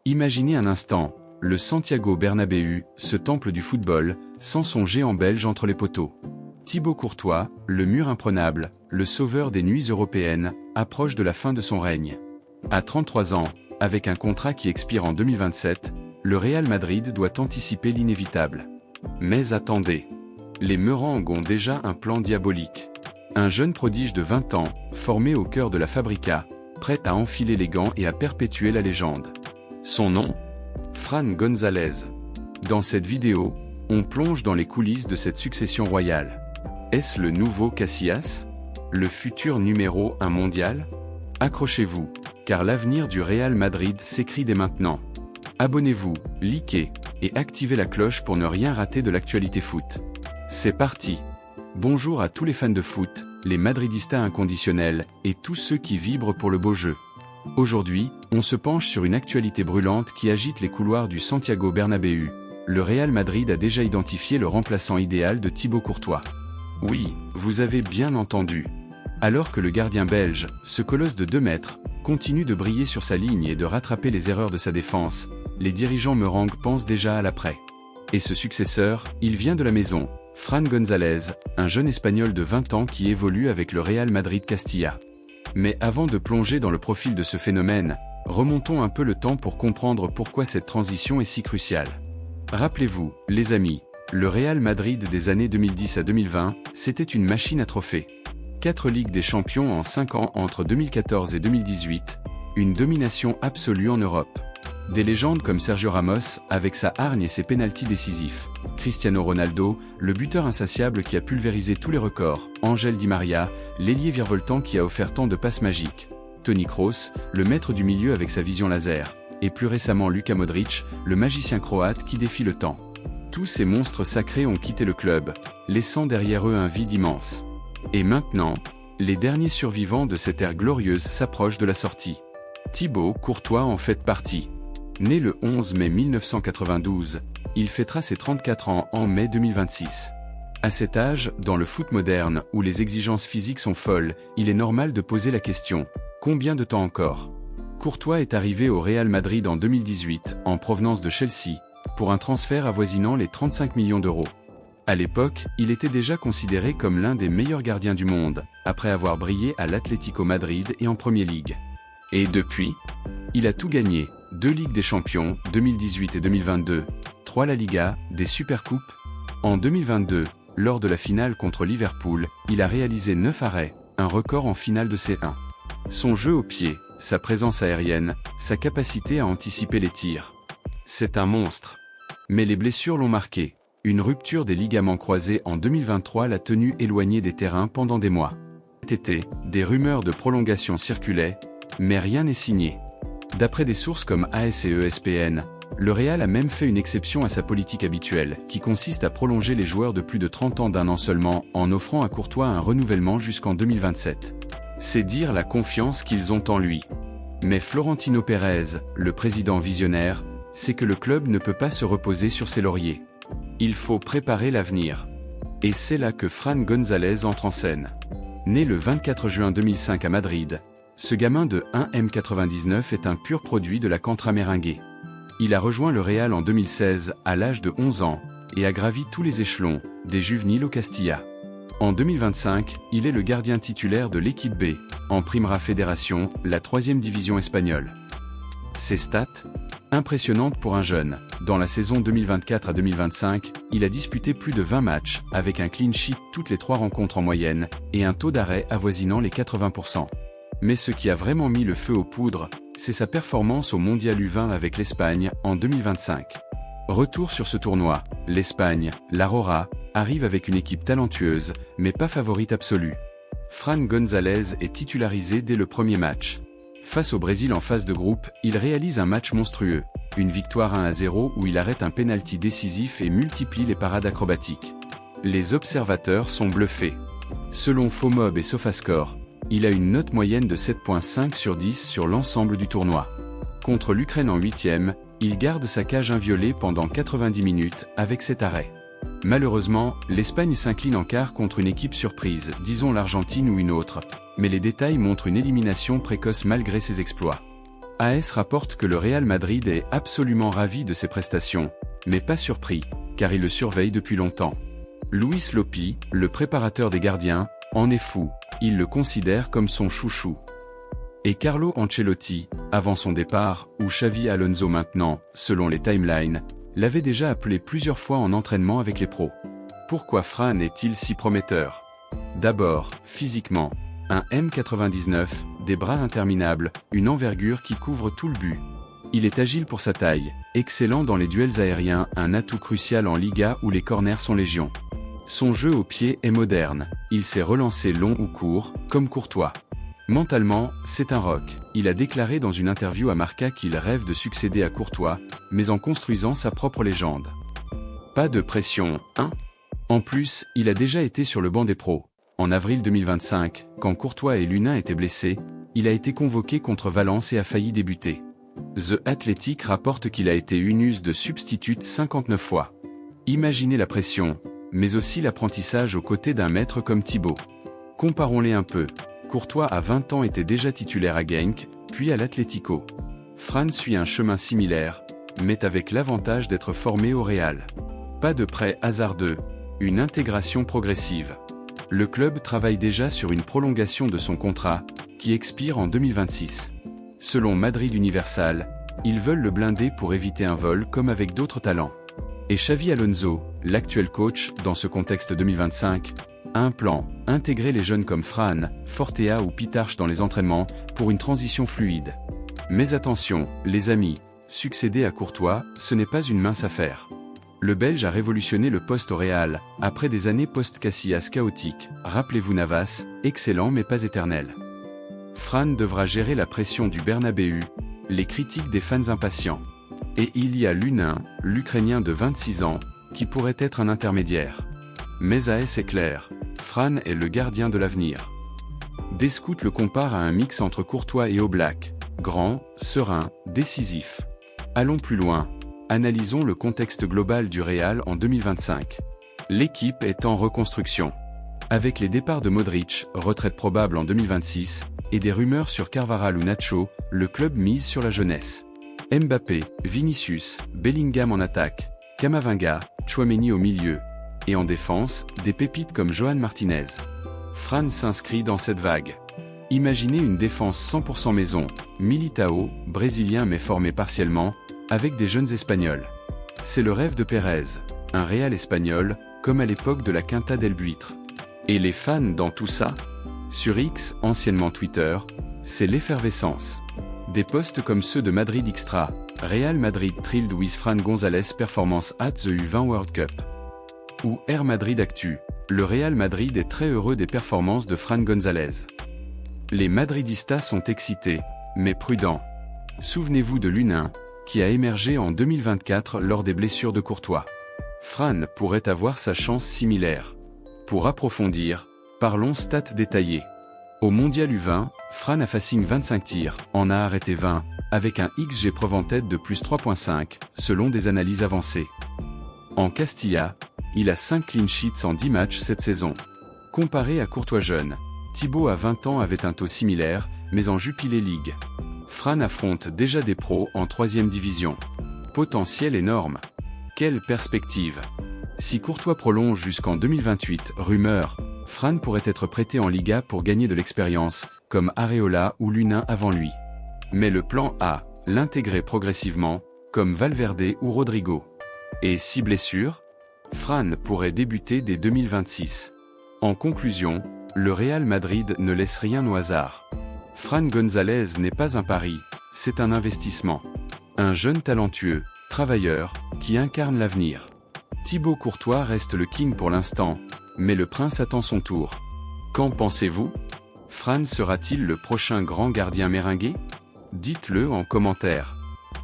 Imaginez un instant, le Santiago Bernabéu, ce temple du football, sans son géant belge entre les poteaux. Thibaut Courtois, le mur imprenable, le sauveur des nuits européennes, approche de la fin de son règne. À 33 ans, avec un contrat qui expire en 2027, le Real Madrid doit anticiper l'inévitable. Mais attendez. Les Merengues ont déjà un plan diabolique. Un jeune prodige de 20 ans, formé au cœur de la Fabrica, prêt à enfiler les gants et à perpétuer la légende. Son nom ? Fran González. Dans cette vidéo, on plonge dans les coulisses de cette succession royale. Est-ce le nouveau Casillas ? Le futur numéro 1 mondial ? Accrochez-vous, car l'avenir du Real Madrid s'écrit dès maintenant. Abonnez-vous, likez, et activez la cloche pour ne rien rater de l'actualité foot. C'est parti. Bonjour à tous les fans de foot, les madridistas inconditionnels, et tous ceux qui vibrent pour le beau jeu. Aujourd'hui, on se penche sur une actualité brûlante qui agite les couloirs du Santiago Bernabéu. Le Real Madrid a déjà identifié le remplaçant idéal de Thibaut Courtois. Oui, vous avez bien entendu. Alors que le gardien belge, ce colosse de 2 mètres, continue de briller sur sa ligne et de rattraper les erreurs de sa défense, les dirigeants merengues pensent déjà à l'après. Et ce successeur, il vient de la maison, Fran González, un jeune Espagnol de 20 ans qui évolue avec le Real Madrid Castilla. Mais avant de plonger dans le profil de ce phénomène, remontons un peu le temps pour comprendre pourquoi cette transition est si cruciale. Rappelez-vous, les amis, le Real Madrid des années 2010 à 2020, c'était une machine à trophées. 4 Ligues des Champions en 5 ans entre 2014 et 2018, une domination absolue en Europe. Des légendes comme Sergio Ramos, avec sa hargne et ses pénaltys décisifs. Cristiano Ronaldo, le buteur insatiable qui a pulvérisé tous les records. Ángel Di María, l'ailier virevoltant qui a offert tant de passes magiques. Toni Kroos, le maître du milieu avec sa vision laser. Et plus récemment Luka Modric, le magicien croate qui défie le temps. Tous ces monstres sacrés ont quitté le club, laissant derrière eux un vide immense. Et maintenant, les derniers survivants de cette ère glorieuse s'approchent de la sortie. Thibaut Courtois en fait partie. Né le 11 mai 1992, il fêtera ses 34 ans en mai 2026. À cet âge, dans le foot moderne, où les exigences physiques sont folles, il est normal de poser la question, combien de temps encore ? Courtois est arrivé au Real Madrid en 2018, en provenance de Chelsea, pour un transfert avoisinant les 35 millions d'euros. À l'époque, il était déjà considéré comme l'un des meilleurs gardiens du monde, après avoir brillé à l'Atlético Madrid et en Premier League. Et depuis, il a tout gagné, 2 Ligues des Champions, 2018 et 2022, 3 La Liga, des Supercoupes. En 2022, lors de la finale contre Liverpool, il a réalisé 9 arrêts, un record en finale de C1. Son jeu au pied, sa présence aérienne, sa capacité à anticiper les tirs. C'est un monstre. Mais les blessures l'ont marqué. Une rupture des ligaments croisés en 2023 l'a tenu éloigné des terrains pendant des mois. Cet été, des rumeurs de prolongation circulaient, mais rien n'est signé. D'après des sources comme AS et ESPN, le Real a même fait une exception à sa politique habituelle, qui consiste à prolonger les joueurs de plus de 30 ans d'1 an seulement, en offrant à Courtois un renouvellement jusqu'en 2027. C'est dire la confiance qu'ils ont en lui. Mais Florentino Pérez, le président visionnaire, sait que le club ne peut pas se reposer sur ses lauriers. Il faut préparer l'avenir. Et c'est là que Fran González entre en scène. Né le 24 juin 2005 à Madrid, ce gamin de 1m99 est un pur produit de la cantra merengue. Il a rejoint le Real en 2016, à l'âge de 11 ans, et a gravi tous les échelons, des juvéniles au Castilla. En 2025, il est le gardien titulaire de l'équipe B, en Primera Federación, la 3e division espagnole. Ses stats ? Impressionnantes pour un jeune. Dans la saison 2024 à 2025, il a disputé plus de 20 matchs, avec un clean sheet toutes les 3 rencontres en moyenne, et un taux d'arrêt avoisinant les 80%. Mais ce qui a vraiment mis le feu aux poudres, c'est sa performance au Mondial U20 avec l'Espagne, en 2025. Retour sur ce tournoi, l'Espagne, l'Aurora, arrive avec une équipe talentueuse, mais pas favorite absolue. Fran González est titularisé dès le premier match. Face au Brésil en phase de groupe, il réalise un match monstrueux, une victoire 1-0 où il arrête un pénalty décisif et multiplie les parades acrobatiques. Les observateurs sont bluffés. Selon FOMOB et SofaScore, il a une note moyenne de 7,5 sur 10 sur l'ensemble du tournoi. Contre l'Ukraine en 8e, il garde sa cage inviolée pendant 90 minutes avec cet arrêt. Malheureusement, l'Espagne s'incline en quart contre une équipe surprise, disons l'Argentine ou une autre, mais les détails montrent une élimination précoce malgré ses exploits. AS rapporte que le Real Madrid est absolument ravi de ses prestations, mais pas surpris, car il le surveille depuis longtemps. Luis Lopi, le préparateur des gardiens, en est fou, il le considère comme son chouchou. Et Carlo Ancelotti, avant son départ, ou Xavi Alonso maintenant, selon les timelines, l'avait déjà appelé plusieurs fois en entraînement avec les pros. Pourquoi Fran est-il si prometteur? D'abord, physiquement, un M99, des bras interminables, une envergure qui couvre tout le but. Il est agile pour sa taille, excellent dans les duels aériens, un atout crucial en Liga où les corners sont légion. Son jeu au pied est moderne, il sait relancer long ou court, comme Courtois. Mentalement, c'est un rock. Il a déclaré dans une interview à Marca qu'il rêve de succéder à Courtois, mais en construisant sa propre légende. Pas de pression, hein? En plus, il a déjà été sur le banc des pros. En avril 2025, quand Courtois et Lunin étaient blessés, il a été convoqué contre Valence et a failli débuter. The Athletic rapporte qu'il a été une de substitute 59 fois. Imaginez la pression, mais aussi l'apprentissage aux côtés d'un maître comme Thibaut. Comparons-les un peu. Courtois à 20 ans était déjà titulaire à Genk, puis à l'Atlético. Fran suit un chemin similaire, mais avec l'avantage d'être formé au Real. Pas de prêt hasardeux, une intégration progressive. Le club travaille déjà sur une prolongation de son contrat, qui expire en 2026. Selon Madrid Universal, ils veulent le blinder pour éviter un vol comme avec d'autres talents. Et Xavi Alonso, l'actuel coach, dans ce contexte 2025, a un plan, intégrer les jeunes comme Fran, Fortea ou Pitarch dans les entraînements, pour une transition fluide. Mais attention, les amis, succéder à Courtois, ce n'est pas une mince affaire. Le Belge a révolutionné le poste au Real, après des années post-Casillas chaotiques, rappelez-vous Navas, excellent mais pas éternel. Fran devra gérer la pression du Bernabéu, les critiques des fans impatients. Et il y a Lunin, l'Ukrainien de 26 ans, qui pourrait être un intermédiaire. Mais AS est clair, Fran est le gardien de l'avenir. Des scouts le comparent à un mix entre Courtois et Oblak, grand, serein, décisif. Allons plus loin, analysons le contexte global du Real en 2025. L'équipe est en reconstruction. Avec les départs de Modric, retraite probable en 2026, et des rumeurs sur Carvajal ou Nacho, le club mise sur la jeunesse. Mbappé, Vinicius, Bellingham en attaque, Camavinga, Tchouaméni au milieu. Et en défense, des pépites comme Johan Martinez. Fran s'inscrit dans cette vague. Imaginez une défense 100% maison, Militao, brésilien mais formé partiellement, avec des jeunes espagnols. C'est le rêve de Pérez, un Real espagnol, comme à l'époque de la Quinta del Buitre. Et les fans dans tout ça? Sur X, anciennement Twitter, c'est l'effervescence. Des posts comme ceux de Madrid Extra, Real Madrid thrilled with Fran González performance at the U20 World Cup. Ou Air Madrid Actu, le Real Madrid est très heureux des performances de Fran González. Les Madridistas sont excités, mais prudents. Souvenez-vous de Lunin, qui a émergé en 2024 lors des blessures de Courtois. Fran pourrait avoir sa chance similaire. Pour approfondir, parlons stats détaillées. Au Mondial U20, Fran a facing 25 tirs, en a arrêté 20, avec un XG preuve en tête de plus 3.5, selon des analyses avancées. En Castilla, il a 5 clean sheets en 10 matchs cette saison. Comparé à Courtois jeune, Thibaut à 20 ans avait un taux similaire, mais en Jupiler League. Fran affronte déjà des pros en 3e division. Potentiel énorme. Quelle perspective! Si Courtois prolonge jusqu'en 2028, rumeur, Fran pourrait être prêté en Liga pour gagner de l'expérience, comme Areola ou Lunin avant lui. Mais le plan A, l'intégrer progressivement, comme Valverde ou Rodrigo. Et si blessure? Fran pourrait débuter dès 2026. En conclusion, le Real Madrid ne laisse rien au hasard. Fran González n'est pas un pari, c'est un investissement. Un jeune talentueux, travailleur, qui incarne l'avenir. Thibaut Courtois reste le king pour l'instant, mais le prince attend son tour. Qu'en pensez-vous? Fran sera-t-il le prochain grand gardien méringué? Dites-le en commentaire.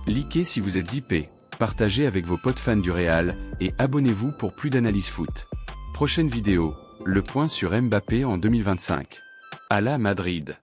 Likez si vous êtes zippé, partagez avec vos potes fans du Real, et abonnez-vous pour plus d'analyse foot. Prochaine vidéo, le point sur Mbappé en 2025. À la Madrid.